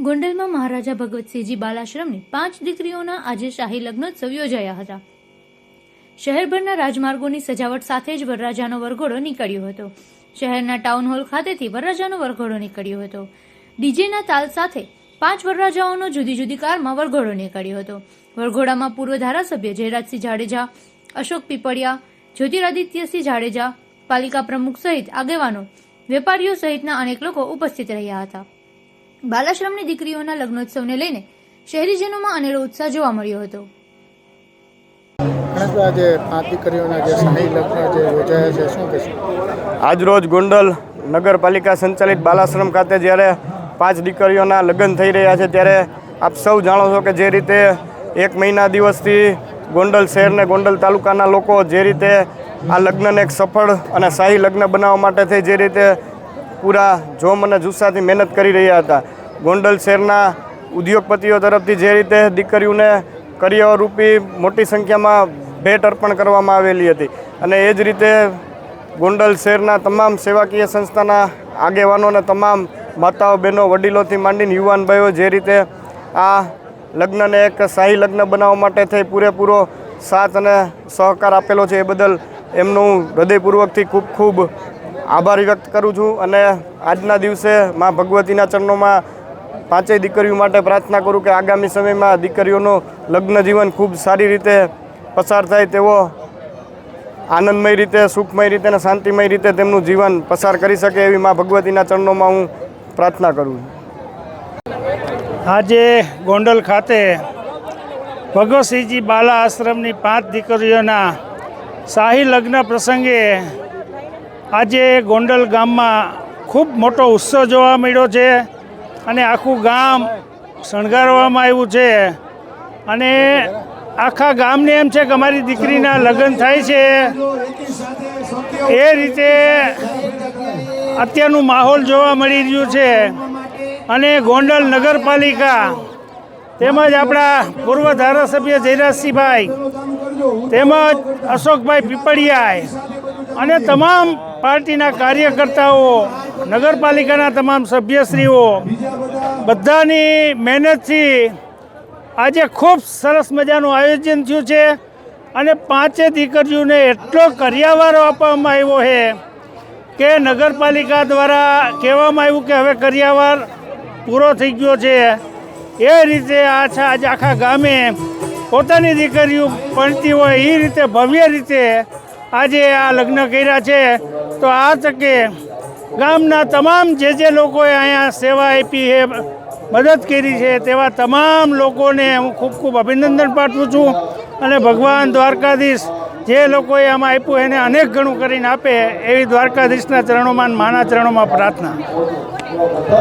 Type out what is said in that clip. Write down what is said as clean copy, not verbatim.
ગોંડલમાં મહારાજા ભગવતસિંહજી બાલાશ્રમની 5 દીકરીઓના આજે શાહી લગ્નોત્સવ યોજાયા હતા. શહેરભરના રાજમાર્ગોની સજાવટ સાથે જ વરરાજાનો વરઘોડો નીકળ્યો હતો. શહેરના ટાઉન હોલ ખાતેથી વરરાજાનો વરઘોડો નીકળ્યો હતો. ડીજેના તાલ સાથે 5 વરરાજાઓનો જુદી જુદી કારમાં વરઘોડો નીકળ્યો હતો. વરઘોડામાં પૂર્વ ધારાસભ્ય જયરાજસિંહ જાડેજા, અશોક પીપળિયા, જ્યોતિરાદિત્યસિંહ જાડેજા, પાલિકા પ્રમુખ સહિત આગેવાનો, વેપારીઓ સહિતના અનેક લોકો ઉપસ્થિત રહ્યા હતા. બાલાશ્રમની દીકરીઓના લગ્નોત્સવને લઈને શહેરીજનોમાં અનેરો ઉત્સાહ જોવા મળ્યો હતો. આજરોજ ગોંડલ નગરપાલિકા સંચાલિત બાલાશ્રમ ખાતે જ્યારે 5 દીકરીઓના લગ્ન થઈ રહ્યા છે ત્યારે આપ સૌ જાણો છો કે જે રીતે 1 મહિના દિવસથી ગોંડલ શહેર ને ગોંડલ તાલુકાના લોકો જે રીતે આ લગ્નને એક સફળ અને શાહી લગ્ન બનાવવા માટે થઈ જે રીતે પૂરા જોમ અને જુસ્સાથી મહેનત કરી રહ્યા હતા. ગોંડલ શહેરના ઉદ્યોગપતિઓ તરફથી જે રીતે દીકરીઓને કરિયરરૂપી મોટી સંખ્યામાં ભેટ અર્પણ કરવામાં આવેલી હતી અને એ જ રીતે ગોંડલ શહેરના તમામ સેવાકીય સંસ્થાના આગેવાનો અને તમામ માતાઓ, બહેનો, વડીલોથી માંડીને યુવાન ભાઈઓ જે રીતે આ લગ્નને એક શાહી લગ્ન બનાવવા માટે થઈ પૂરેપૂરો સાથ અને સહકાર આપેલો છે એ બદલ એમનું હૃદયપૂર્વકથી ખૂબ ખૂબ આભાર વ્યક્ત કરું છું અને આજના દિવસે મા ભગવતીના ચરણોમાં 5 દીકરીઓ માટે પ્રાર્થના કરું કે આગામી સમયમાં દીકરીઓનું લગ્ન જીવન ખૂબ સારી રીતે પસાર થાય તેવો આનંદમય રીતે, સુખમય રીતે અને શાંતિમય રીતે તેમનું જીવન પસાર કરી શકે એવી મા ભગવતીના ચરણોમાં હું પ્રાર્થના કરું છું. આજે ગોંડલ ખાતે ભગવતસિંહજી બાલા આશ્રમની 5 દીકરીઓના શાહી લગ્ન પ્રસંગે આજે ગોંડલ ગામમાં ખૂબ મોટો ઉત્સવ જોવા મળ્યો છે અને આખું ગામ શણગારવામાં આવ્યું છે અને આખા ગામને એમ છે કે અમારી દીકરીના લગ્ન થાય છે એ રીતે અત્યારનું માહોલ જોવા મળી રહ્યું છે. અને ગોંડલ નગરપાલિકા તેમજ આપણા પૂર્વ ધારાસભ્ય જયરાજસિંહભાઈ તેમજ અશોકભાઈ પીપળિયા અને તમામ પાર્ટીના કાર્યકર્તાઓ, નગરપાલિકાના તમામ સભ્યશ્રીઓ બધાની મહેનતથી આજે ખૂબ સરસ મજાનું આયોજન થયું છે અને 5 દીકરીઓને એટલો કરિયાવારો આપવામાં આવ્યો છે કે નગરપાલિકા દ્વારા કહેવામાં આવ્યું કે હવે કરિયાવાર પૂરો થઈ ગયો છે. એ રીતે આજે આખા ગામે પોતાની દીકરીઓ ભણતી હોય એ રીતે ભવ્ય રીતે આજે આ લગ્ન કર્યા છે. તો આ તકે ગામના તમામ જે લોકોએ અહીંયા સેવા આપી છે, મદદ કરી છે તેવા તમામ લોકોને હું ખૂબ ખૂબ અભિનંદન પાઠવું છું અને ભગવાન દ્વારકાધીશ જે લોકોએ આમાં આપ્યું એને અનેક ગણું કરીને આપે એવી દ્વારકાધીશના ચરણોમાં, માના ચરણોમાં પ્રાર્થના.